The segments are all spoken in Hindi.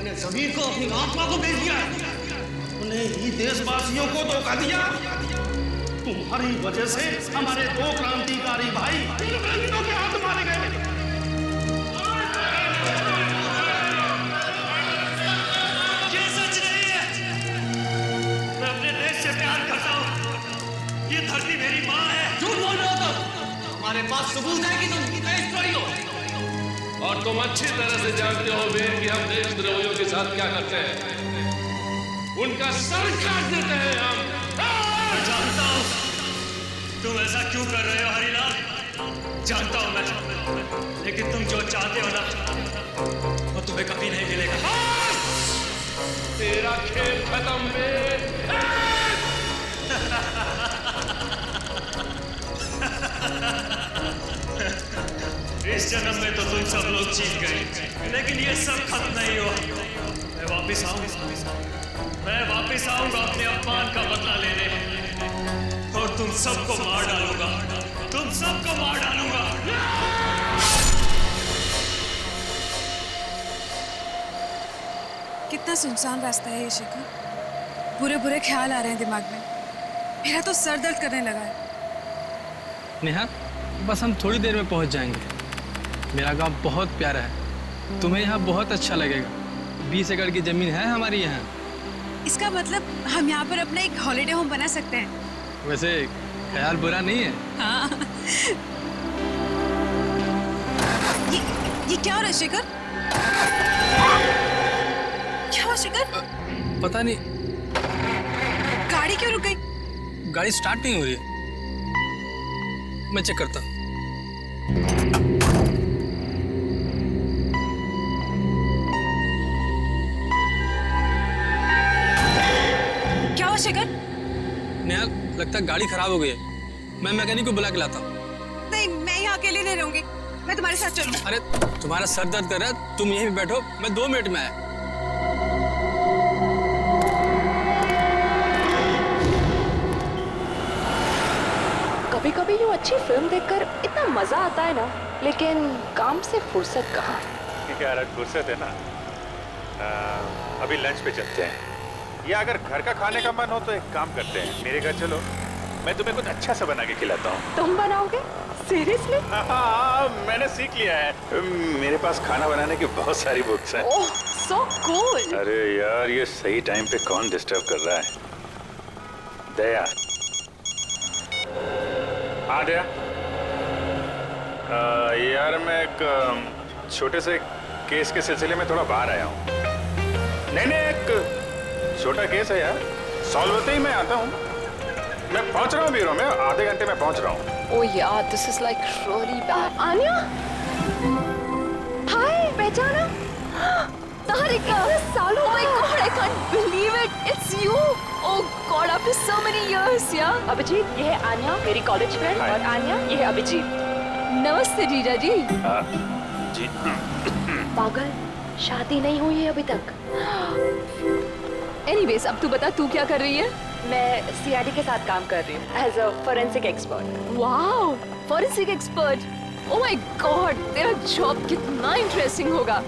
मैंने जमीन को अपनी आत्मा को बेच दिया। तूने ही देशवासियों को धोखा दिया। तुम्हारी वजह से हमारे 2 क्रांतिकारी भाई इंग्रजों के हाथ मारे गए। ये सच नहीं है। मैं अपने देश से प्यार करता हूँ। ये धरती मेरी माँ है। झूठ बोल रहे हो तुम। हमारे पास सबूत है कि तुम देशद्रोही हो। और तुम अच्छी तरह से जानते हो वीर कि हम देशद्रोहियों के साथ क्या करते हैं। उनका सर काट देते हैं हम। मैं जानता हूँ तुम ऐसा क्यों कर रहे हो हरिलाल। जानता हूँ मैं, लेकिन तुम जो चाहते हो ना वो तुम्हें कभी नहीं मिलेगा। तेरा खेल खत्म वीर। इस जन्म में तो तुम सब लोग जीत गए, लेकिन ये सब खत्म नहीं हुआ। मैं वापिस आऊंगा अपने अपमान का बदला लेने, और तुम सबको मार डालूंगा। कितना सुनसान रास्ता है ये शेखर। बुरे बुरे ख्याल आ रहे हैं दिमाग में। मेरा तो सर दर्द करने लगा है। नेहा, बस हम थोड़ी देर में पहुंच जाएंगे। मेरा गांव बहुत प्यारा है, तुम्हें यहाँ बहुत अच्छा लगेगा। 20 एकड़ की जमीन है हमारी यहाँ। इसका मतलब हम यहाँ पर अपना एक हॉलिडे होम बना सकते हैं। वैसे ख्याल बुरा नहीं है। हाँ। ये क्या हो रहा है शेखर? क्या हुआ शेखर? पता नहीं, गाड़ी क्यों रुक गई? गाड़ी स्टार्ट नहीं हो रही है। मैं चेक करता हूँ। क्या हुआ शेखर? नेहा, लगता है गाड़ी खराब हो गई है। मैं मैकेनिक को बुला के लाता हूँ। नहीं, मैं यहाँ अकेले नहीं रहूंगी। मैं तुम्हारे साथ चलूँ। अरे तुम्हारा सर दर्द कर रहा है, तुम यहीं पे बैठो, मैं 2 मिनट में आया। कभी कभी यूँ अच्छी फिल्म देखकर इतना मजा आता है ना, लेकिन काम से फुर्सत कहाँ। यार आज फुर्सत है ना। अभी लंच पे चलते हैं, या अगर घर का खाने का मन हो तो एक काम करते हैं, मेरे घर चलो, मैं तुम्हें कुछ अच्छा सा बना के खिलाता हूँ। तुम बनाओगे? सीरियसली? हाँ, मैंने सीख लिया है। मेरे पास खाना बनाने की बहुत सारी बुक्स हैं। ओह, सो कूल। अरे यार, ये सही टाइम पे कौन डिस्टर्ब कर रहा है? दया। हाँ दया। यार मैं एक छोटे से केस के सिलसिले में थोड़ा बाहर आया हूँ। नहीं, एक छोटा केस है यार, सॉल्व होते ही मैं आता हूँ। मैं पहुँच रहा हूँ ब्यूरो में, आधे घंटे में पहुँच रहा हूँ। ओह यार, this is like really bad. Anya, hi, पहचाना? तारिका, सालों, oh my God, I can't believe it, it's you. Oh God, after so many years, yeah. Abhijit, ये है आन्या, मेरी कॉलेज फ्रेंड, और आन्या, ये है अभिजीत। नमस्ते जीजा जी। जी। पागल, शादी नहीं हुई है अभी तक। Anyways, अब तू बता, तू क्या कर रही है? मैं सीआईडी के साथ काम कर रही हूँ as a forensic expert. Wow, forensic expert. Oh my god, तेरा जॉब कितना इंटरेस्टिंग होगा।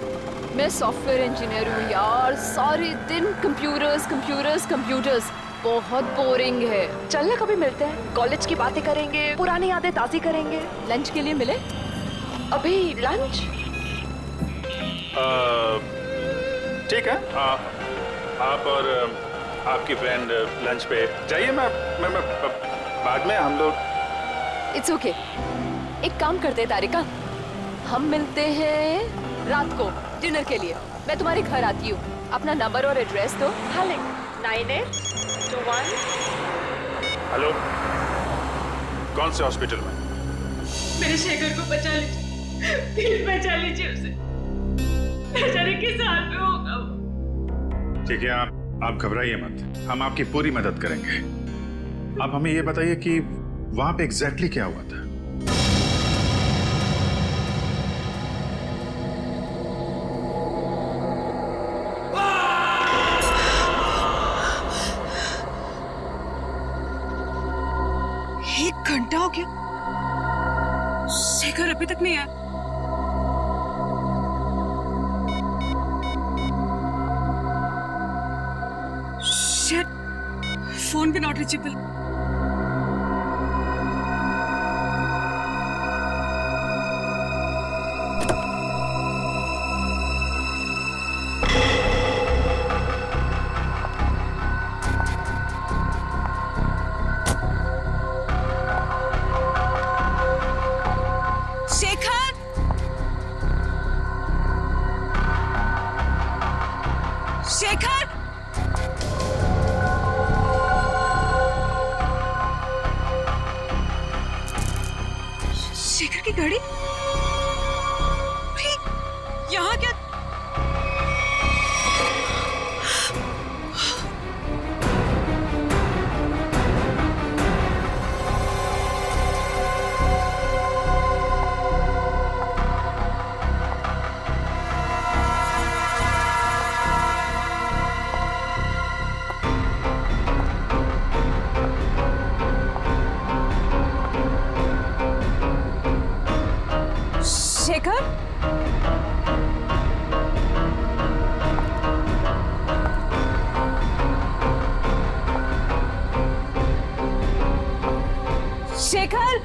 मैं सॉफ्टवेयर इंजीनियर हूँ यार, सारे दिन कंप्यूटर्स। बहुत बोरिंग है। चलना कभी मिलते हैं, कॉलेज की बातें करेंगे, पुरानी यादें ताज़ी करेंगे। लंच के लिए मिले? अभी लंच? ठीक है, आप और आपकी फ्रेंड लंच पे जाइए। मैं बाद में हम लोग। It's okay. एक काम करते हैं तारिका, हम मिलते हैं रात को डिनर के लिए। मैं तुम्हारे घर आती हूँ, अपना नंबर और एड्रेस दो। हाँ, 9821। हेलो, कौन से हॉस्पिटल में? मेरे शेखर को बचा लीजिए, प्लीज बचा लीजिए उसे। बेचारे किस हाल में होगा वो। ठीक है, आप घबराइए मत, हम आपकी पूरी मदद करेंगे। आप हमें ये बताइए कि वहां पे एग्जैक्टली क्या हुआ था? एक घंटा हो गया, शेखर अभी तक नहीं आया। फोन भी नॉट रीचेबल। शेखर, शेखर, शेखर की गाड़ी भाई, यहाँ क्या? शेखर, शेखर,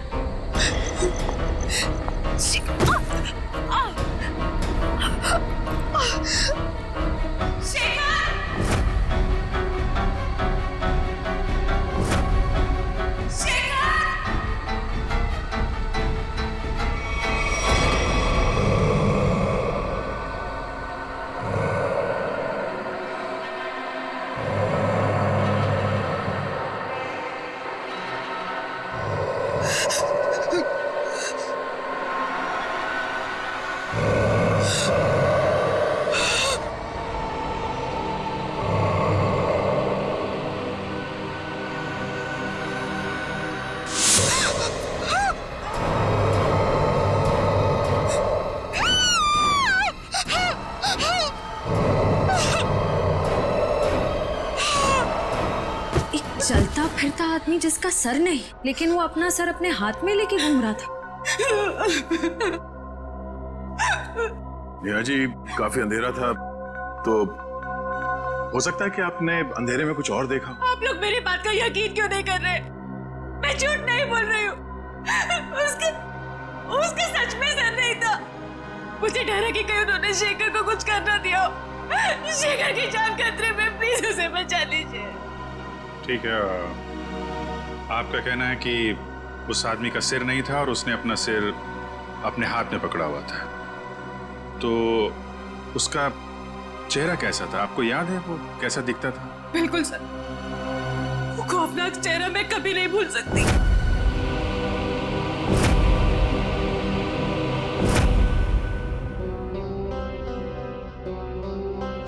चलता फिरता आदमी जिसका सर नहीं, लेकिन वो अपना सर अपने हाथ में लेके घूम रहा था। नेहा जी, काफी अंधेरा था, तो हो सकता है कि आपने अंधेरे में कुछ और देखा। आप लोग मेरी बात का यकीन क्यों नहीं कर रहे? मैं झूठ नहीं बोल रही हूँ। उसका सच में सर नहीं था। मुझे डर है कि कहीं उन्होंने शेखर को कुछ करना दिया हो। शेखर की जान खतरे में, प्लीज उसे बचा लीजिए। ठीक है, आपका कहना है कि उस आदमी का सिर नहीं था और उसने अपना सिर अपने हाथ में पकड़ा हुआ था, तो उसका चेहरा कैसा था? आपको याद है वो कैसा दिखता था? बिल्कुल सर, वो खौफनाक चेहरा मैं कभी नहीं भूल सकती।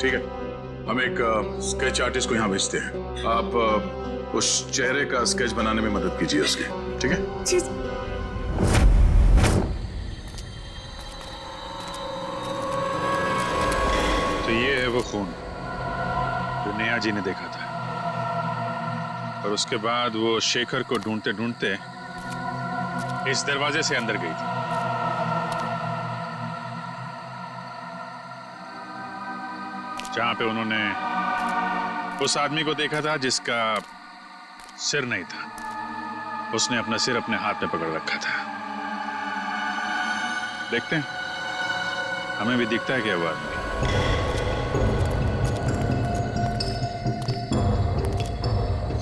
ठीक है, हम एक स्केच आर्टिस्ट को यहाँ भेजते हैं। आप उस चेहरे का स्केच बनाने में मदद कीजिए उसके, ठीक है? जी। तो ये है वो खून जो नेहा जी ने देखा था, और उसके बाद वो शेखर को ढूंढते ढूंढते इस दरवाजे से अंदर गई थी। जहां पे उन्होंने उस आदमी को देखा था जिसका सिर नहीं था। उसने अपना सिर अपने हाथ में पकड़ रखा था। देखते हैं, हमें भी दिखता है क्या वो आदमी।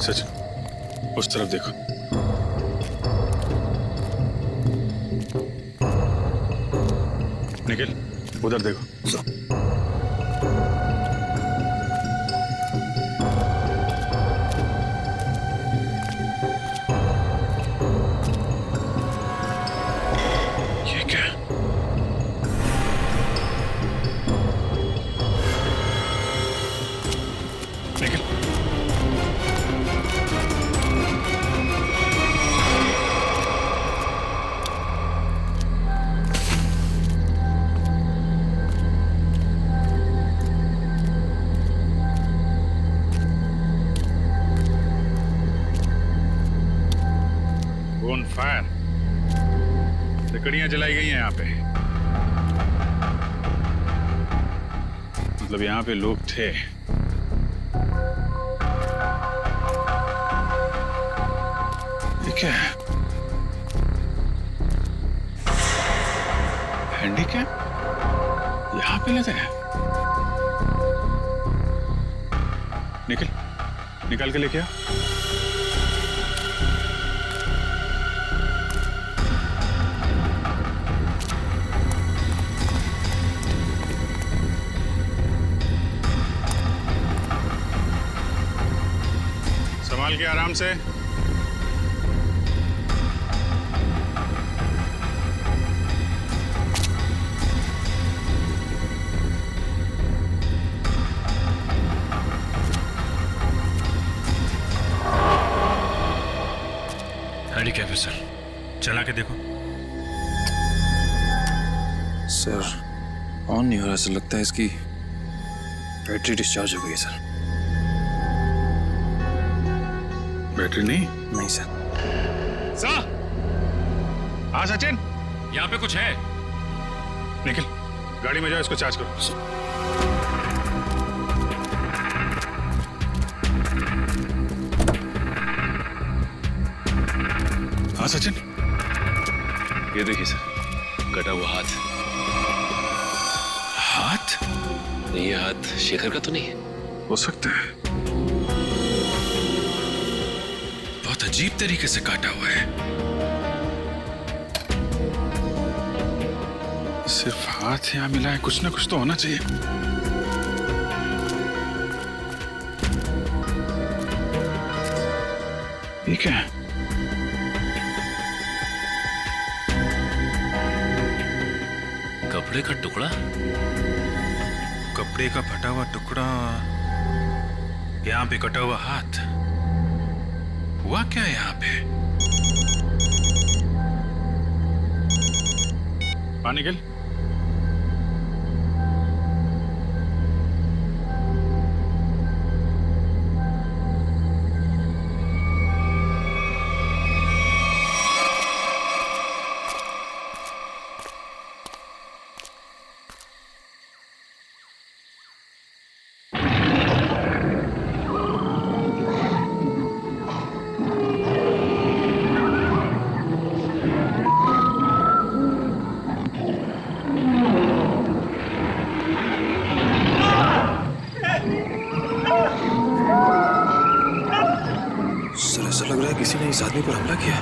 सच, उस तरफ देखो। निखिल, उधर देखो। फायर, लकड़ियां जलाई गई हैं यहाँ पे। मतलब यहाँ पे लोग थे। क्या है? हैंडीकैप यहाँ पे लेते हैं? निकल के लेके आ। संभाल के आराम से। हैंडीकैप है सर, चला के देखो। सर ऑन नहीं हो रहा, ऐसा लगता है इसकी बैटरी डिस्चार्ज हो गई है सर। बैटरी नहीं? नहीं सर। हाँ सचिन, यहाँ पे कुछ है। निखिल गाड़ी में जाओ, इसको चार्ज करो। हाँ सचिन, ये देखिए सर, कटा हुआ हाथ। हाथ? नहीं, ये हाथ शेखर का तो नहीं है? हो सकता है, बहुत अजीब तरीके से काटा हुआ है। सिर्फ हाथ यहाँ मिला है, कुछ ना कुछ तो होना चाहिए। ठीक है, कपड़े का टुकड़ा, कपड़े का फटा हुआ टुकड़ा, यहाँ पे कटा हुआ हाथ। हुआ क्या यहाँ पे? निखिल, ऐसा लग रहा है किसी ने इस आदमी पर हमला किया,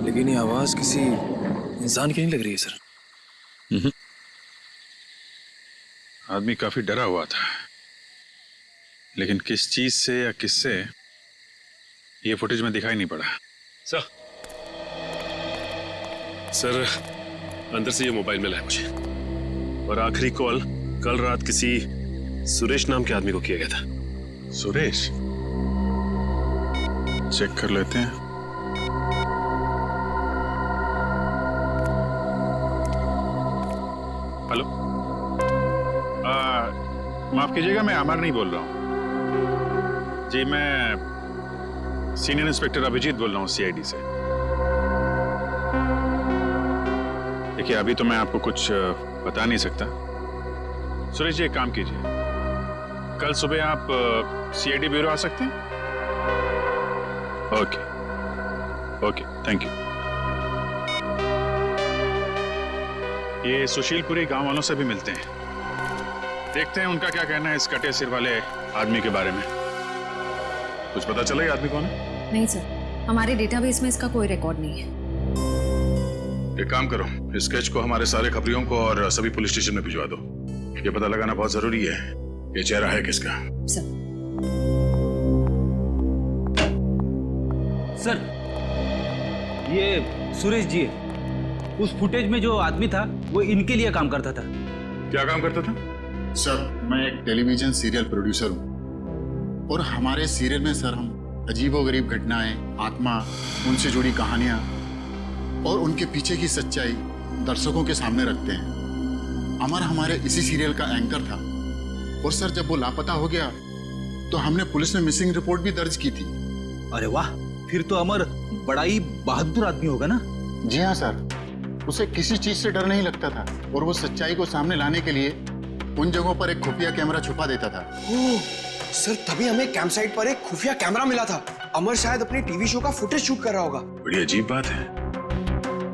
लेकिन ये आवाज किसी इंसान की नहीं लग रही है सर। आदमी काफी डरा हुआ था, लेकिन किस चीज से या किससे ये फुटेज में दिखाई नहीं पड़ा। सर अंदर से ये मोबाइल मिला है मुझे, और आखिरी कॉल कल रात किसी सुरेश नाम के आदमी को किया गया था। सुरेश? चेक कर लेते हैं। हेलो, माफ कीजिएगा, मैं अमर नहीं बोल रहा हूँ जी। मैं सीनियर इंस्पेक्टर अभिजीत बोल रहा हूँ सीआईडी से। देखिए, अभी तो मैं आपको कुछ बता नहीं सकता। सुरेश जी, एक काम कीजिए, कल सुबह आप सीआईडी ब्यूरो आ सकते हैं? Okay okay, thank you. ये सुशीलपुरी गांव वालों से भी मिलते हैं, देखते हैं उनका क्या कहना है इस कटे सिर वाले आदमी के बारे में। कुछ पता चला ये आदमी कौन है? नहीं सर, हमारे डेटाबेस में इसका कोई रिकॉर्ड नहीं है। एक काम करो, इस स्केच को हमारे सारे खबरियों को और सभी पुलिस स्टेशन में भिजवा दो। ये पता लगाना बहुत जरूरी है ये चेहरा है किसका। सर, ये सुरेश जी है। उस फुटेज में जो आदमी था वो इनके लिए काम करता था। क्या काम करता था? सर, मैं एक टेलीविजन सीरियल प्रोड्यूसर हूँ, और हमारे सीरियल में सर हम अजीबोगरीब घटनाएं, आत्मा, उनसे जुड़ी कहानियां और उनके पीछे की सच्चाई दर्शकों के सामने रखते हैं। अमर हमारे इसी सीरियल का एंकर था, और सर जब वो लापता हो गया तो हमने पुलिस में मिसिंग रिपोर्ट भी दर्ज की थी। अरे वाह, फिर तो अमर बड़ा ही बहादुर आदमी होगा ना? जी हाँ सर, उसे किसी चीज से डर नहीं लगता था, और वो सच्चाई को सामने लाने के लिए उन जगहों पर एक खुफिया कैमरा छुपा देता था। ओह, सर तभी हमें कैंप साइट पर एक खुफिया कैमरा मिला था। अमर शायद अपने टीवी शो का फुटेज शूट कर रहा होगा। बड़ी अजीब बात है,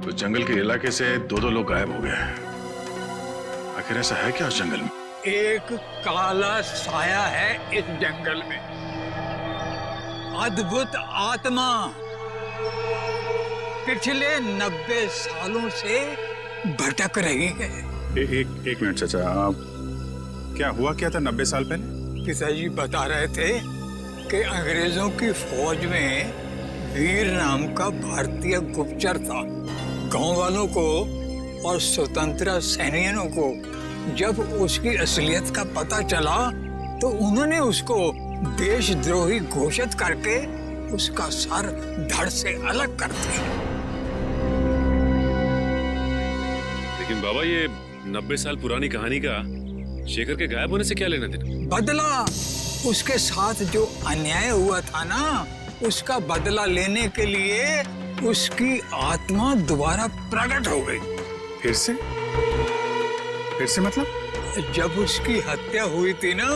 तो जंगल के इलाके से दो लोग गायब हो गए हैं। आखिर ऐसा है क्या उस जंगल में? एक काला साया है इस जंगल में, अद्भुत आत्मा। पिछले 90 सालों से भटक रही है। एक मिनट चाचा, क्या हुआ क्या था 90 साल पहले? पिताजी बता रहे थे कि अंग्रेजों की फौज में वीर नाम का भारतीय गुप्तचर था। गांव वालों को और स्वतंत्रता सैनिकों को जब उसकी असलियत का पता चला तो उन्होंने उसको देशद्रोही घोषित करके उसका सर धड़ से अलग कर दिया। लेकिन बाबा, ये 90 साल पुरानी कहानी का शेखर के गायब होने से क्या लेना देना? बदला, उसके साथ जो अन्याय हुआ था ना, उसका बदला लेने के लिए उसकी आत्मा दोबारा प्रकट हो गई। फिर से मतलब? जब उसकी हत्या हुई थी ना,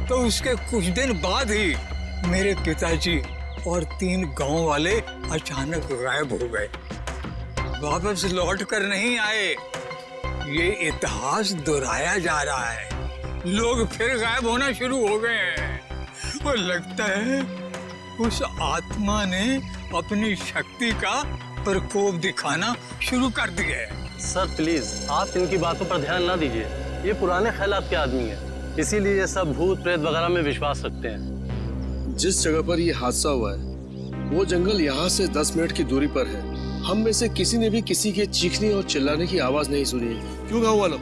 तो उसके कुछ दिन बाद ही मेरे पिताजी और 3 गांव वाले अचानक गायब हो गए, वापस लौट कर नहीं आए। ये इतिहास दोहराया जा रहा है, लोग फिर गायब होना शुरू हो गए हैं। और लगता है उस आत्मा ने अपनी शक्ति का प्रकोप दिखाना शुरू कर दिया है। सर प्लीज, आप इनकी बातों पर ध्यान ना दीजिए। ये पुराने ख्यालात के आदमी है, इसीलिए ये सब भूत प्रेत वगैरह में विश्वास रखते हैं। जिस जगह पर ये हादसा हुआ है वो जंगल यहाँ से 10 मिनट की दूरी पर है। हम में से किसी ने भी किसी के चीखने और चिल्लाने की आवाज नहीं सुनी। क्यों गाँव वालों?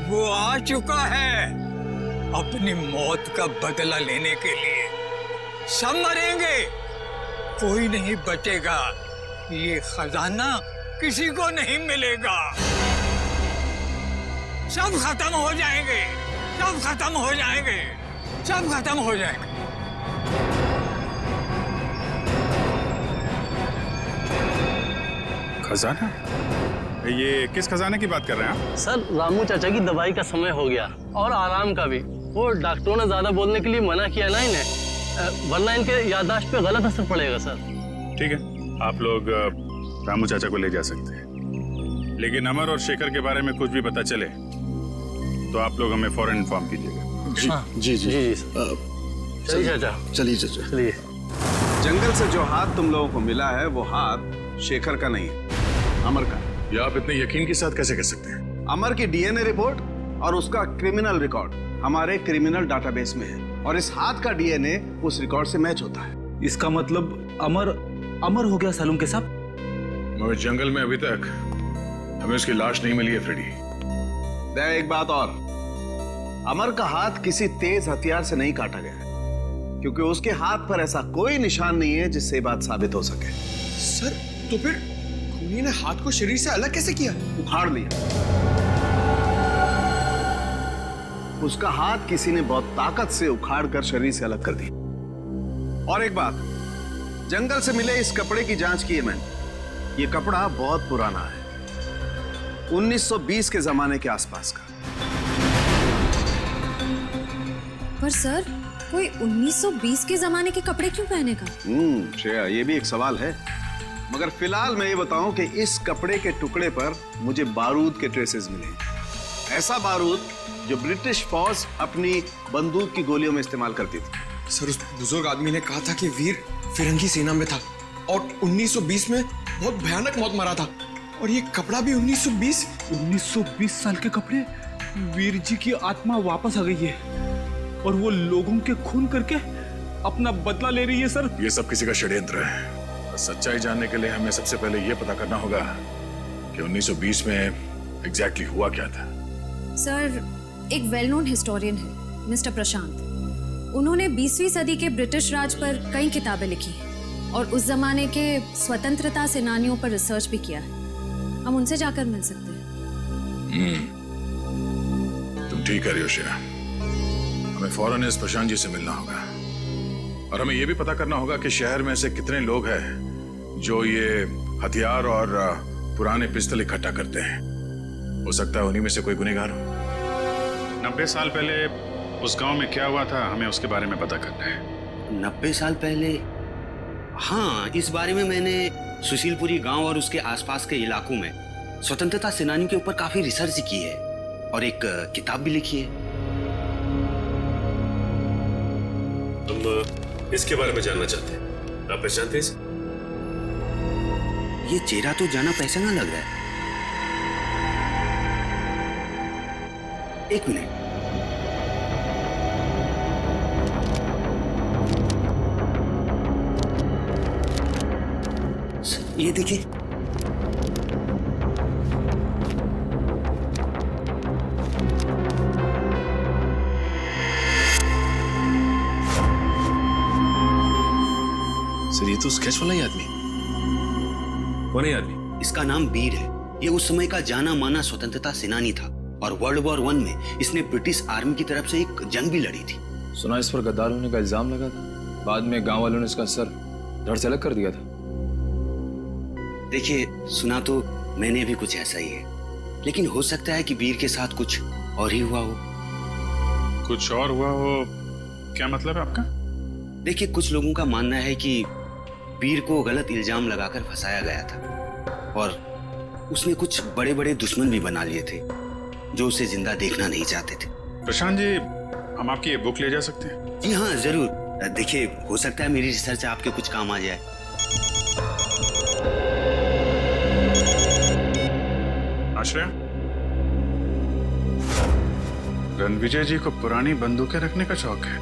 वो आ चुका है अपनी मौत का बदला लेने के लिए। सब मरेंगे, कोई नहीं बचेगा। ये खजाना किसी को नहीं मिलेगा। सब खत्म हो जाएंगे, सब खत्म हो जाएंगे, सब खत्म हो जाएंगे। खजाना? ये किस खजाने की बात कर रहे हैं आप? सर, रामू चाचा की दवाई का समय हो गया और आराम का भी। वो डॉक्टरों ने ज्यादा बोलने के लिए मना किया ना इन्हें, वरना इनके याददाश्त पे गलत असर पड़ेगा सर। ठीक है, आप लोग रामू चाचा को ले जा सकते हैं, लेकिन अमर और शेखर के बारे में कुछ भी पता चले तो आप लोग हमें फौरन इन्फॉर्म कीजिएगा। जी। चलिए चाचा। चलिए चाचा। चलिए। जंगल से जो हाथ तुम लोगों को मिला है वो हाथ शेखर का नहीं है, अमर का। ये आप इतने यकीन के साथ कैसे कह सकते हैं? अमर की डीएनए रिपोर्ट और उसका क्रिमिनल रिकॉर्ड हमारे क्रिमिनल डाटाबेस में है और इस हाथ का डीएनए उस रिकॉर्ड से मैच होता है। इसका मतलब अमर हो गया सालूम के साथ? मगर जंगल में अभी तक हमें उसकी लाश नहीं मिली है फ्रेडी। एक बात और, अमर का हाथ किसी तेज हथियार से नहीं काटा गया है, क्योंकि उसके हाथ पर ऐसा कोई निशान नहीं है जिससे ये बात साबित हो सके। सर, तो फिर खूनी ने हाथ को शरीर से अलग कैसे किया? उखाड़ लिया। उसका हाथ किसी ने बहुत ताकत से उखाड़ कर शरीर से अलग कर दी। और एक बात, जंगल से मिले इस कपड़े की जांच की है मैंने। ये कपड़ा बहुत पुराना है, 1920 के जमाने के आसपास का। पर सर, कोई 1920 के जमाने के कपड़े क्यों पहनेगा? श्रेया, ये भी एक सवाल है। मगर फिलहाल मैं ये बताऊं कि इस कपड़े के टुकड़े पर मुझे बारूद के ट्रेसेस मिले। ऐसा बारूद जो ब्रिटिश फौज अपनी बंदूक की गोलियों में इस्तेमाल करती थी। सर, उस बुजुर्ग आदमी ने कहा था कि वीर फिरंगी सेना में था और 1920 में बहुत भयानक मौत मरा था। और ये कपड़ा भी 1920 साल के कपड़े। वीर जी की आत्मा वापस आ गई है और वो लोगों के खून करके अपना बदला ले रही है सर। ये सब किसी का षड्यंत्र है। सच्चाई जानने के लिए हमें सबसे पहले ये पता करना होगा कि 1920 में एग्जैक्टली हुआ क्या था। सर, एक वेल नोन हिस्टोरियन है मिस्टर प्रशांत। उन्होंने 20वीं सदी के ब्रिटिश राज पर कई किताबें लिखी हैं और उस जमाने के स्वतंत्रता सेनानियों पर रिसर्च भी किया है। हम उनसे जाकर मिल सकते हैं। तुम ठीक कह रही हो श्रेया। हमें फौरन इस प्रशांत जी से मिलना होगा और हमें यह भी पता करना होगा कि शहर में से कितने लोग हैं जो ये हथियार और पुराने पिस्तौल इकट्ठा करते हैं। हो सकता है उन्हीं में से कोई गुनहगार हो। 90 साल पहले उस गांव में क्या हुआ था हमें उसके बारे में पता करना है। 90 साल पहले? हाँ, इस बारे में मैंने सुशीलपुरी गांव और उसके आसपास के इलाकों में स्वतंत्रता सेनानियों के ऊपर काफी रिसर्च की है और एक किताब भी लिखी है। हम इसके बारे में जानना चाहते हैं। आप पहचानते हैं इसे? ये चेहरा तो जाना पहचाना लग रहा है। एक मिनट। ये देखिए, सर ये तो स्केच वाला ही आदमी। कौन है आदमी? इसका नाम वीर है। ये उस समय का जाना माना स्वतंत्रता सेनानी था और वर्ल्ड वॉर 1 में इसने ब्रिटिश आर्मी की तरफ से एक जंग भी लड़ी थी। सुना इस पर गद्दार होने का इल्जाम लगा था, बाद में गांव वालों ने इसका सर धड़ से अलग कर दिया था। देखिए, सुना तो मैंने भी कुछ ऐसा ही है, लेकिन हो सकता है कि वीर के साथ कुछ और ही हुआ हो। कुछ और हुआ हो? क्या मतलब है आपका? देखिए, कुछ लोगों का मानना है कि वीर को गलत इल्जाम लगाकर फंसाया गया था और उसने कुछ बड़े बड़े दुश्मन भी बना लिए थे जो उसे जिंदा देखना नहीं चाहते थे। प्रशांत जी, हम आपकी ये बुक ले जा सकते हैं? जी हाँ, जरूर। देखिए, हो सकता है मेरी रिसर्च आपके कुछ काम आ जाए। आश्रय, रणविजय जी को पुरानी बंदूकें रखने का शौक है।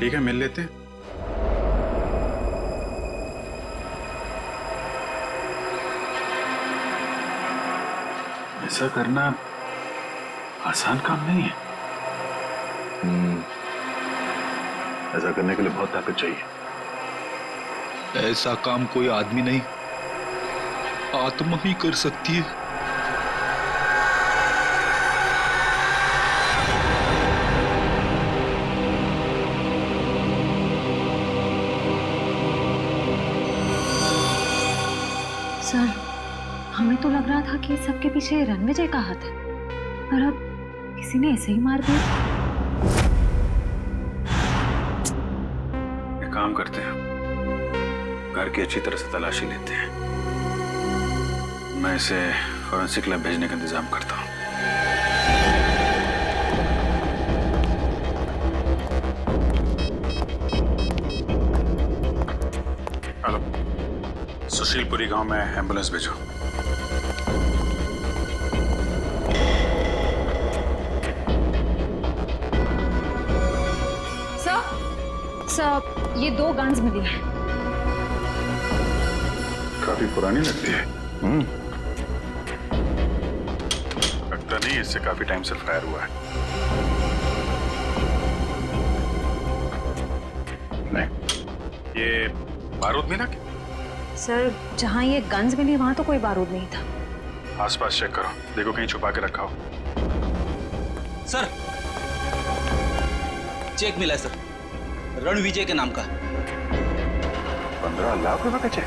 ठीक है, मिल लेते हैं। ऐसा करना आसान काम नहीं है। ऐसा करने के लिए बहुत ताकत चाहिए। ऐसा काम कोई आदमी नहीं, आत्मा ही कर सकती है। सर, हमें तो लग रहा था कि सबके पीछे रणविजय का हाथ है, पर अब किसी ने ऐसे ही मार दिया। एक काम करते हैं, घर की अच्छी तरह से तलाशी लेते हैं। मैं इसे फॉरेंसिक लैब भेजने का इंतजाम करता हूँ। हेलो, सुशीलपुरी गांव में एम्बुलेंस भेजो। सर, ये 2 गन्स मिली हैं। काफी पुरानी लगती है। लगता नहीं इससे काफी टाइम से फायर हुआ है। नहीं, ये बारूद मिला क्या? सर, जहाँ ये गन्स मिली वहां तो कोई बारूद नहीं था। आसपास चेक करो, देखो कहीं छुपा के रखा हो। सर, चेक मिला है सर, रणविजय के नाम का। 15 लाख रुपए का चेक,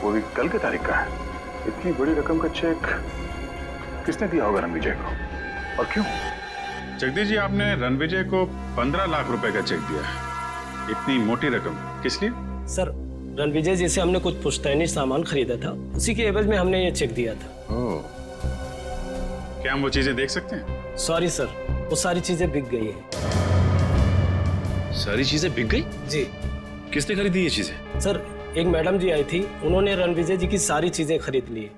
वो भी कल की तारीख का है। इतनी बड़ी रकम का चेक किसने दिया होगा रणविजय को, और क्यों? जगदीश जी, आपने रणविजय को 15 लाख रुपए का चेक दिया है। इतनी मोटी रकम किस लिए? सर, रणविजय जी से हमने कुछ पुश्तैनी सामान खरीदा था, उसी के एवज में हमने ये चेक दिया था। ओह, क्या हम वो चीजें देख सकते हैं? सॉरी सर, वो सारी चीजें बिक गई हैं। सारी चीजें बिक गई? जी। किसने खरीदी ये चीजें? सर, एक मैडम जी आई थी, उन्होंने रणविजय जी की सारी चीजें खरीद ली।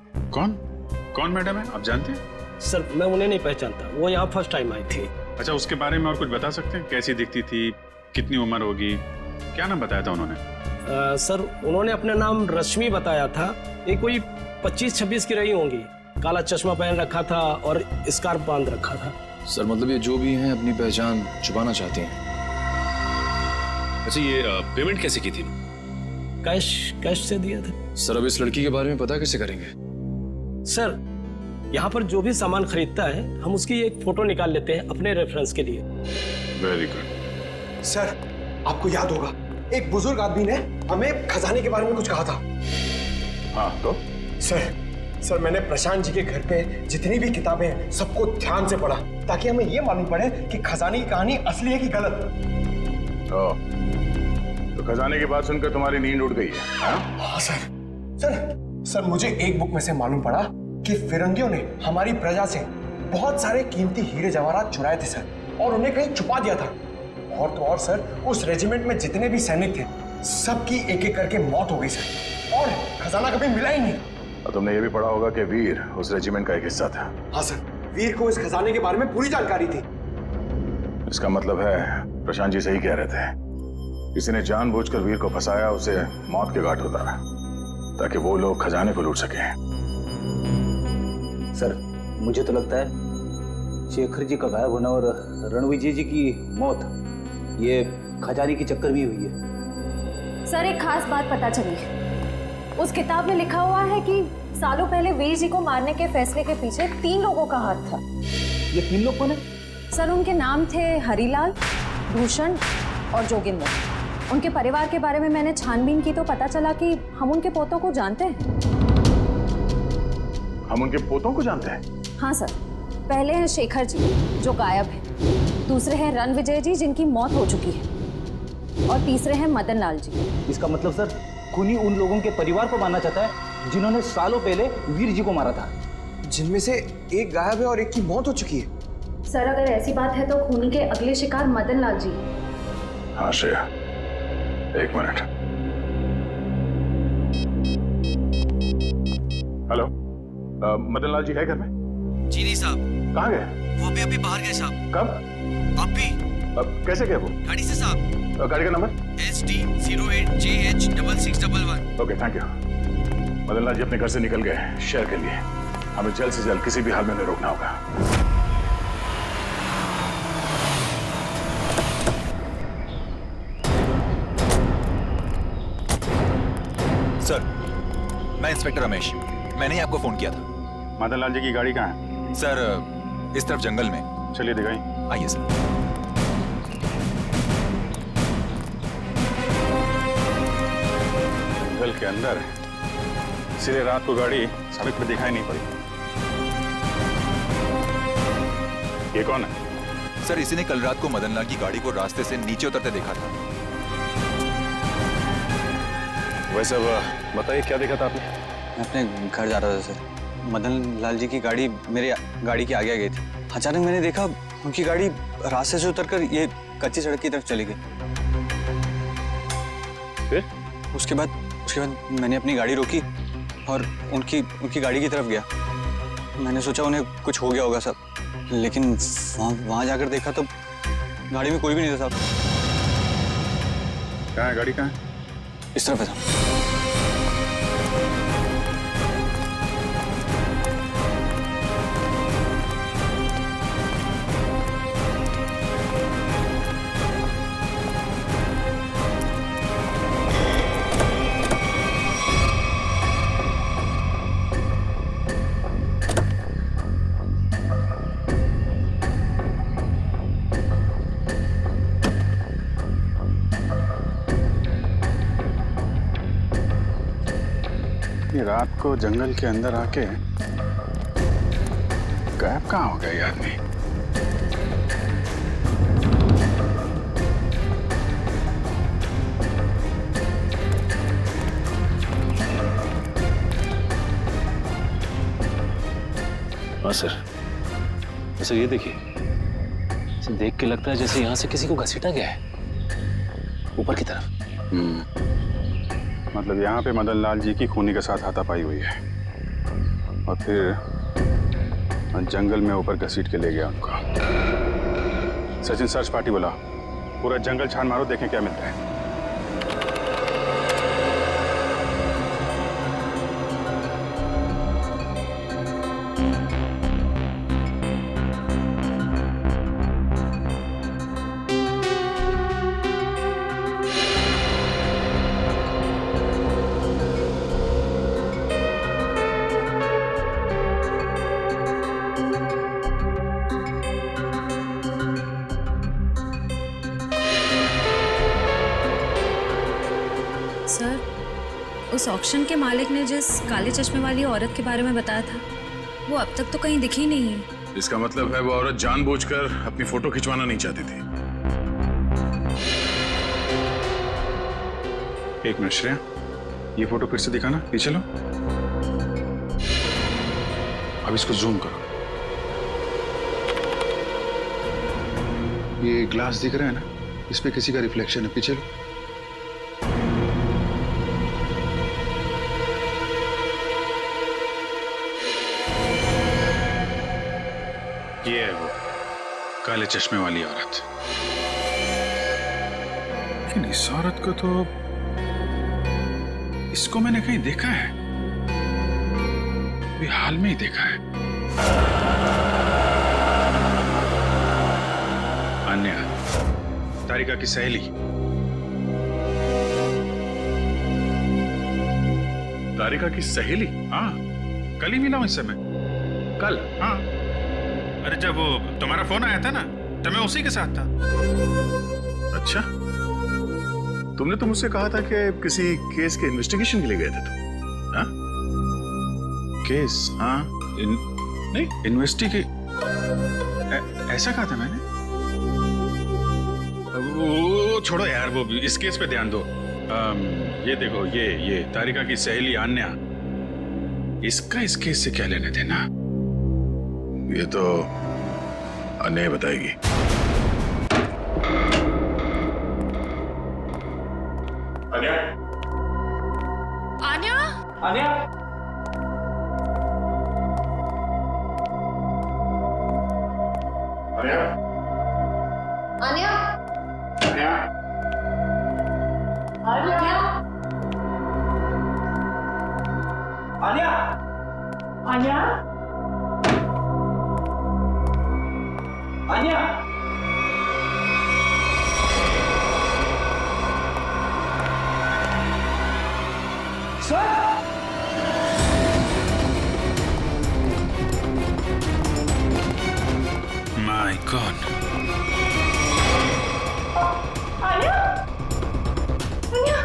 कौन मैडम है, आप जानते हैं? सर, मैं उन्हें नहीं पहचानता, वो यहाँ फर्स्ट टाइम आई थी। अच्छा, उसके बारे में और कुछ बता सकते हैं? कैसी दिखती थी, कितनी उम्र होगी, क्या नाम बताया था उन्होंने? सर, उन्होंने अपना नाम रश्मि बताया था। ये कोई 25-26 की रही होंगी। काला चश्मा पहन रखा था और स्कार्फ बांध रखा था। सर, मतलब ये जो भी हैं अपनी पहचान छुपाना चाहती हैं। अच्छा, ये पेमेंट कैसे की थी? कैश से दिया था। सर, अब इस लड़की के बारे में पता कैसे करेंगे? सर, यहाँ पर जो भी सामान खरीदता है हम उसकी एक फोटो निकाल लेते हैं अपने रेफरेंस के लिए। Very good. सर, आपको याद होगा एक बुजुर्ग आदमी ने हमें खजाने के बारे में कुछ कहा था। हाँ, तो? सर, सर मैंने प्रशांत जी के घर पे जितनी भी किताबें हैं सबको ध्यान से पढ़ा ताकि हमें ये मालूम पड़े कि खजाने की कहानी असली है कि गलत। तो खजाने की बात सुनकर तुम्हारी नींद उड़ गई है? हाँ सर। सर मुझे एक बुक में से मालूम पड़ा कि फिरंगियों ने हमारी प्रजा से बहुत सारे कीमती हीरे जवाहरात चुराए थे सर, और उन्हें कहीं छुपा दिया था। और तो और सर, उस रेजिमेंट में जितने भी सैनिक थे सबकी एक एक करके मौत हो गई सर, और खजाना कभी मिला ही नहीं। और तुमने ये भी पढ़ा होगा कि वीर उस रेजिमेंट का एक हिस्सा था। हाँ सर, वीर को इस खजाने के बारे में पूरी जानकारी थी। इसका मतलब है प्रशांत जी सही कह रहे थे, किसी ने जानबूझकर वीर को फंसाया, उसे मौत के घाट उतारा ताकि वो लोग खजाने को लूट सके। सर मुझे तो लगता है शेखर जी का गायब होना और रणविजय जी की मौत ये खजाने की चक्कर भी हुई है। सर एक खास बात पता चली है, उस किताब में लिखा हुआ है कि सालों पहले वीर जी को मारने के फैसले के पीछे 3 लोगों का हाथ था। ये 3 लोग कौन है? सर उनके नाम थे हरिलाल, भूषण और जोगिंदर। उनके परिवार के बारे में मैंने छानबीन की तो पता चला कि हम उनके पोतों को जानते हैं। हम उनके पोतों को जानते हैं? हाँ सर, पहले हैं शेखर जी जो गायब है, दूसरे हैं रणविजय जी जिनकी मौत हो चुकी है, और तीसरे हैं मदन लाल जी। इसका मतलब सर खूनी उन लोगों के परिवार को मानना चाहता है जिन्होंने सालों पहले वीर जी को मारा था, जिनमें से एक गायब है और एक की मौत हो चुकी है। सर अगर ऐसी बात है तो खूनी के अगले शिकार मदन लाल जी। हाँ श्रेया, एक मिनट। हेलो, मदन लाल जी है घर में? जी नहीं साहब। कहाँ गए? वो अभी बाहर गए साहब। कब? अभी। अब कैसे गए वो? गाड़ी से साहब। गाड़ी का नंबर? SD08JH6611। Okay thank you. Madan Lal ji अपने घर से निकल गए शहर के लिए, हमें जल्द से जल्द किसी भी हाल में उन्हें रोकना होगा। सर मैं इंस्पेक्टर रमेश, मैंने ही आपको फोन किया था। मदन लाल जी की गाड़ी कहाँ है? सर इस तरफ जंगल में। चलिए दिखाइए। आइए सर। जंगल के अंदर इसलिए रात को गाड़ी सड़क पर दिखाई नहीं पड़ी। ये कौन है? सर इसी ने कल रात को मदन लाल की गाड़ी को रास्ते से नीचे उतरते देखा था। वैसे बताइए क्या देखा था आपने? मैं अपने घर जा रहा था सर, मदन लाल जी की गाड़ी मेरे गाड़ी के आगे आ गई थी। अचानक मैंने देखा उनकी गाड़ी रास्ते से उतरकर ये कच्ची सड़क की तरफ चली गई। फिर? उसके बाद मैंने अपनी गाड़ी रोकी और उनकी गाड़ी की तरफ गया। मैंने सोचा उन्हें कुछ हो गया होगा सब, लेकिन वहाँ जाकर देखा तो गाड़ी में कोई भी नहीं था साहब। कहाँ है गाड़ी? कहाँ है? इस तरफ है साहब। रात को जंगल के अंदर आके गायब कहाँ हो गया ये आदमी? हाँ सर, सर ये देखिए, इसे देख के लगता है जैसे यहाँ से किसी को घसीटा गया है ऊपर की तरफ। मतलब यहाँ पे मदन लाल जी की खूनी के साथ हाथापाई हुई है और फिर जंगल में ऊपर घसीट के ले गया उनको। सचिन सर्च पार्टी बुला, पूरा जंगल छान मारो, देखें क्या मिलता है। उस ऑक्शन के मालिक ने जिस काले चश्मे वाली औरत के बारे में बताया था वो अब तक तो कहीं दिखी नहीं है। इसका मतलब है वो औरत जानबूझकर अपनी फोटो खिंचवाना नहीं चाहती थी। एक मिनट श्रेया, ये फोटो फिर से दिखाना, पीछे लो। अब इसको जूम करो। ये ग्लास दिख रहा है ना, इस पे किसी का रिफ्लेक्शन है, पीछे लो। ये है वो काले चश्मे वाली औरत। लेकिन इस औरत को तो, इसको मैंने कहीं देखा है, अभी हाल में ही देखा है। अन्या, तारिका की सहेली। तारिका की सहेली? हाँ, कल ही मिला हूं इससे मैं। कल? हाँ। अरे जब वो तुम्हारा फोन आया था ना, तो मैं उसी के साथ था। अच्छा, तुमने तो मुझसे कहा था कि किसी केस के इन्वेस्टिगेशन के लिए गए थे तुम। हाँ? केस? हाँ, नहीं इन्वेस्टिगे, ऐसा कहा था मैंने। वो छोड़ो यार, वो इस केस पे ध्यान दो। ये देखो, ये तारिका की सहेली अन्या, इसका इस केस से क्या लेने देना? ये तो अन्या बताएगी। अन्या? आन्या? आन्या? अन्या? आन्या? अन्या? आन्या? आन्या? आन्या? आन्या? My God. आन्या? आन्या?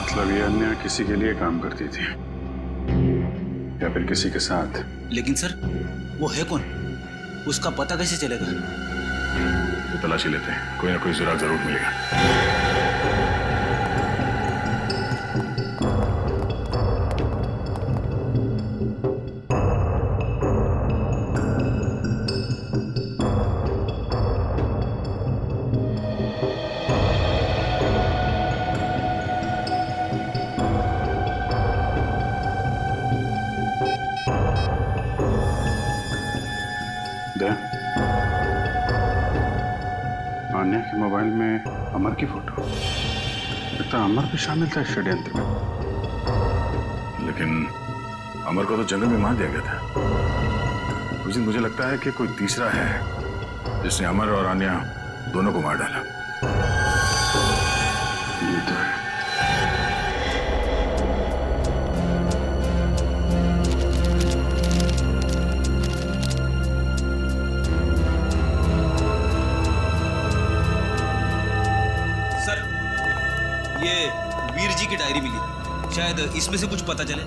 मतलब ये अन्या किसी के लिए काम करती थी या फिर किसी के साथ? लेकिन सर, वो है कौन? उसका पता कैसे चलेगा? तो तलाशी लेते हैं, कोई ना कोई सुराग जरूर मिलेगा। अन्या के मोबाइल में अमर की फोटो, लगता अमर भी शामिल था इस षड्यंत्र में। लेकिन अमर को तो जंगल में मार दिया गया था। उस दिन मुझे लगता है कि कोई तीसरा है जिसने अमर और अन्या दोनों को मार डाला। ये तो है। ये वीर जी की डायरी मिली, शायद इसमें से कुछ पता चले।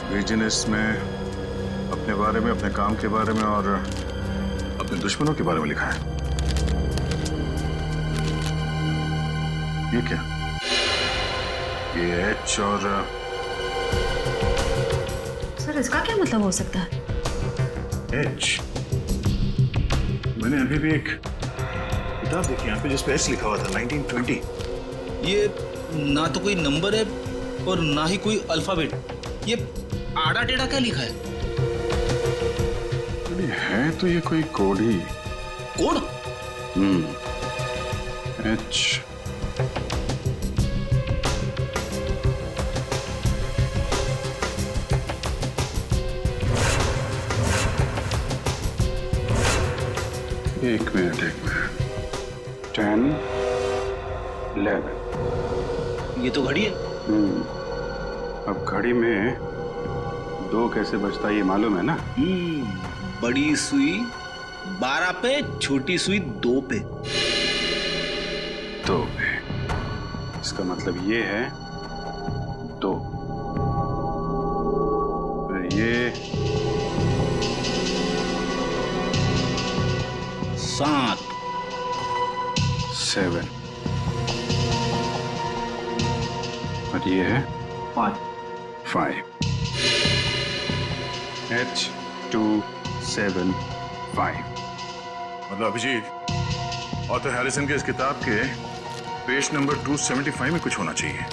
वीर जी ने इसमें अपने बारे में, अपने काम के बारे में और अपने दुश्मनों के बारे में लिखा है। ये क्या? ये एच और सर, इसका क्या मतलब हो सकता है? एच? मैंने अभी भी एक किताब देखी यहाँ पे जिस पे एच लिखा हुआ था, 1920। ये ना तो कोई नंबर है और ना ही कोई अल्फाबेट। ये आड़ा टेढ़ा क्या लिखा है? है तो ये कोई कोड ही। कोड? एच। एक मिनट 10, 11। ये तो घड़ी है। अब घड़ी में 2 कैसे बजता ये मालूम है ना? बड़ी सुई 12 पे, छोटी सुई 2 पे। 2 पे। इसका मतलब ये है 2। फिर ये 7 7 और ये है 5 H275। मतलब अभिजीत, ऑथर हैरिसन के इस किताब के पेज नंबर 275 में कुछ होना चाहिए।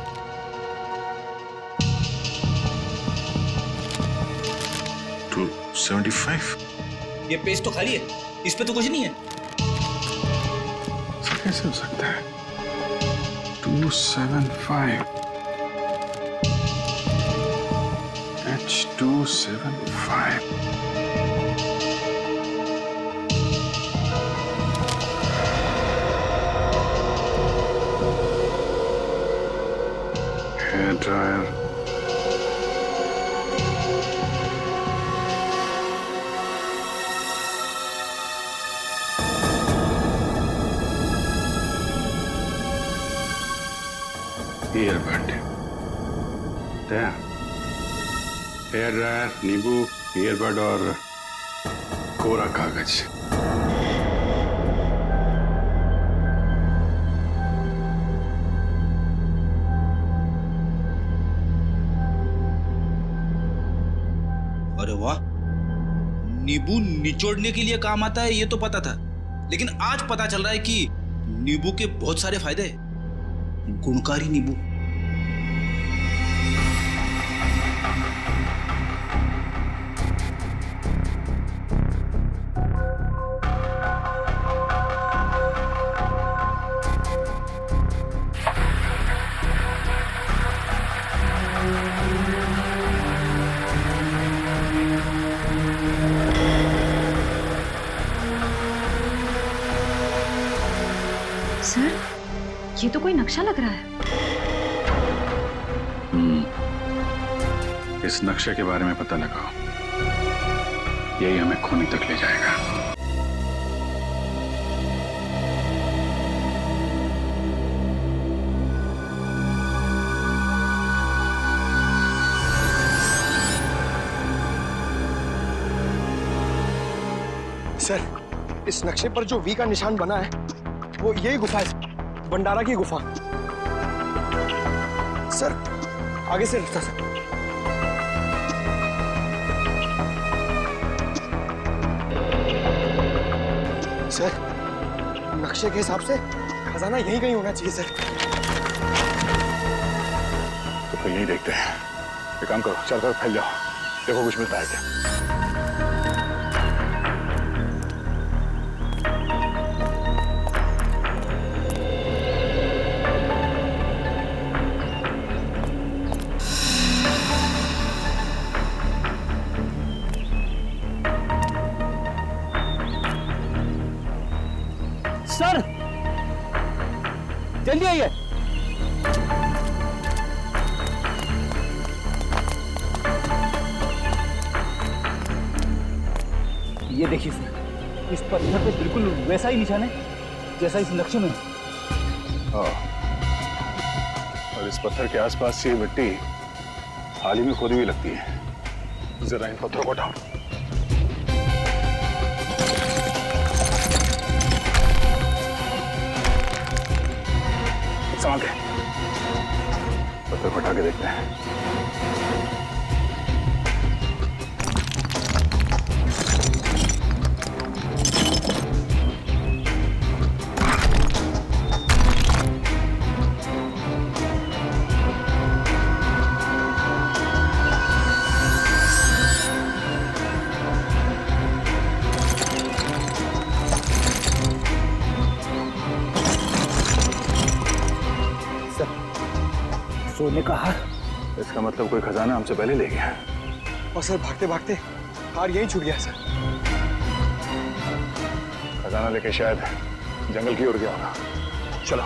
टू 75? ये पेज तो खाली है, इस पे तो कुछ नहीं है। कैसे हो सकता है? 275 H275। Hair dryer, earbud, hair dryer, नींबू, ईयरबड और कोरा कागज। अरे वाह, नींबू निचोड़ने के लिए काम आता है ये तो पता था, लेकिन आज पता चल रहा है कि नींबू के बहुत सारे फायदे हैं। गुणकारी नींबू। सर, ये तो कोई नक्शा लग रहा है। इस नक्शे के बारे में पता लगाओ, यही हमें खूनी तक ले जाएगा। सर, इस नक्शे पर जो वी का निशान बना है वो यही गुफा है, भंडारा की गुफा। सर, आगे से रास्ता सर। सर, नक्शे के हिसाब से खजाना यहीं कहीं होना चाहिए सर। तो यहीं देखते हैं। एक काम करो, चारों तरफ फैल जाओ, देखो कुछ मिलता है क्या। सर, जल्दी आइए। ये देखिए सर, इस पत्थर पे बिल्कुल वैसा ही निशान है जैसा इस नक्शे में। हाँ, और इस पत्थर के आसपास ये मिट्टी हाल ही में खोदी हुई लगती है। जरा इन पत्थरों को हटाओ। संभाल के पत्थर हटा के देखते हैं। सोने का हार। इसका मतलब कोई खजाना हमसे पहले ले गया। और सर, भागते भागते हार यहीं छूट गया सर। खजाना लेके शायद जंगल की ओर गया होगा। चलो।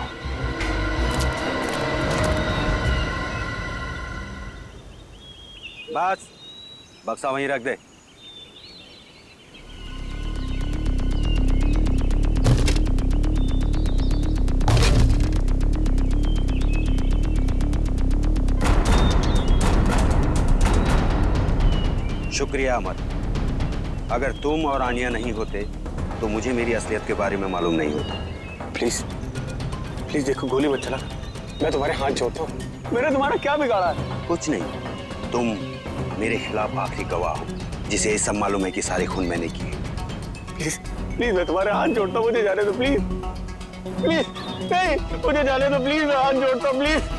बस बक्सा वहीं रख दे। शुक्रिया अमर। अगर तुम और आनिया नहीं होते तो मुझे मेरी असलियत के बारे में मालूम नहीं होता। प्लीज प्लीज देखो, गोली मत चला, मैं तुम्हारे हाथ जोड़ता हूँ। मैंने तुम्हारा क्या बिगाड़ा है? कुछ नहीं, तुम मेरे खिलाफ आखिरी गवाह हो जिसे ये सब मालूम है कि सारे खून मैंने किए। प्लीज प्लीज मैं तुम्हारे हाथ जोड़ता हूँ, मुझे जाने दो प्लीज। प्लीज नहीं, मुझे जाने दो प्लीज, मैं हाथ जोड़ता हूँ प्लीज।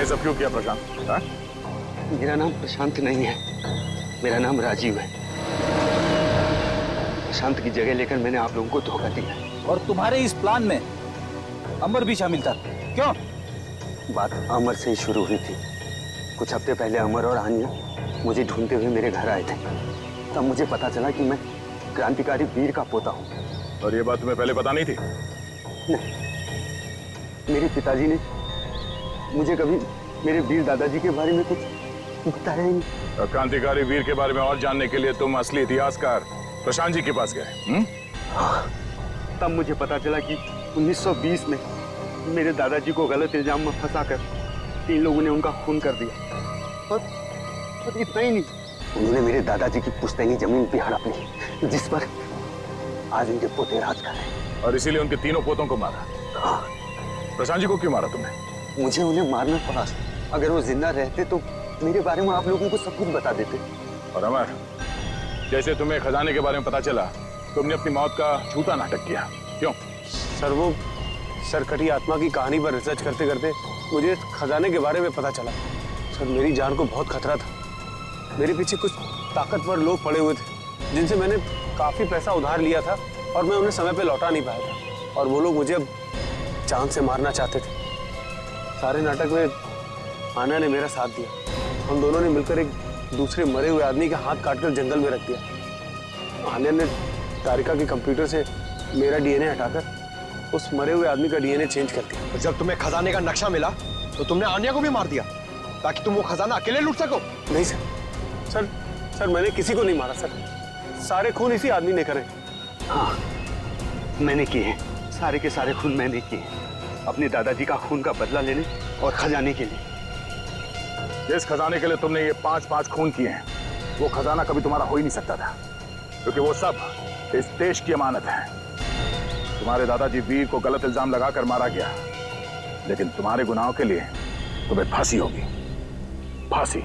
सब क्यों किया प्रशांत? हा? मेरा नाम प्रशांत नहीं है, मेरा नाम राजीव है। प्रशांत की जगह लेकर मैंने आप लोगों को धोखा दिया। और तुम्हारे इस प्लान में अमर भी शामिल था, क्यों? बात अमर से ही शुरू हुई थी। कुछ हफ्ते पहले अमर और आनिया मुझे ढूंढते हुए मेरे घर आए थे। तब मुझे पता चला कि मैं क्रांतिकारी वीर का पोता हूँ। और ये बात तुम्हें पहले पता नहीं थी? नहीं, मेरे पिताजी ने मुझे कभी मेरे वीर दादाजी के बारे में कुछ बताया ही नहीं। क्रांतिकारी वीर के बारे में और जानने के लिए तुम असली इतिहासकार प्रशांत जी के पास गए? हाँ, तब मुझे पता चला कि 1920 में मेरे दादाजी को गलत इल्जाम में फंसाकर 3 लोगों ने उनका खून कर दिया। और इतना ही नहीं, उन्होंने मेरे दादाजी की पुश्तैनी जमीन भी हड़प ली, जिस पर आज उनके पोते राज कर रहे हैं। और इसीलिए उनके तीनों पोतों को मारा? हाँ। प्रशांत जी को क्यों मारा तुमने? मुझे उन्हें मारना पड़ा। अगर वो जिंदा रहते तो मेरे बारे में आप लोगों को सब कुछ बता देते। और अमर, जैसे तुम्हें खजाने के बारे में पता चला, तुमने अपनी मौत का झूठा नाटक किया, क्यों? सर, वो सरकटी आत्मा की कहानी पर रिसर्च करते करते मुझे खजाने के बारे में पता चला। सर, मेरी जान को बहुत खतरा था। मेरे पीछे कुछ ताकतवर लोग पड़े हुए थे जिनसे मैंने काफी पैसा उधार लिया था और मैं उन्हें समय पे लौटा नहीं पाया था। और वो लोग मुझे अब जान से मारना चाहते थे। सारे नाटक में आना ने मेरा साथ दिया। हम दोनों ने मिलकर एक दूसरे मरे हुए आदमी का हाथ काटकर जंगल में रख दिया। आन्या ने तारिका के कंप्यूटर से मेरा डीएनए हटाकर उस मरे हुए आदमी का डीएनए चेंज कर दिया। तो जब तुम्हें खजाने का नक्शा मिला तो तुमने आन्या को भी मार दिया ताकि तुम वो खजाना अकेले लूट सको? नहीं सर, मैंने किसी को नहीं मारा सर। सारे खून इसी आदमी ने करे। हाँ, मैंने किए हैं, सारे के सारे खून मैंने किए हैं, अपने दादाजी का खून का बदला लेने और खजाने के लिए। जिस खजाने के लिए तुमने ये 5-5 खून किए हैं, वो खजाना कभी तुम्हारा हो ही नहीं सकता था, क्योंकि वो सब इस देश की अमानत है। तुम्हारे दादाजी वीर को गलत इल्जाम लगाकर मारा गया, लेकिन तुम्हारे गुनाहों के लिए तुम्हें फांसी होगी, फांसी।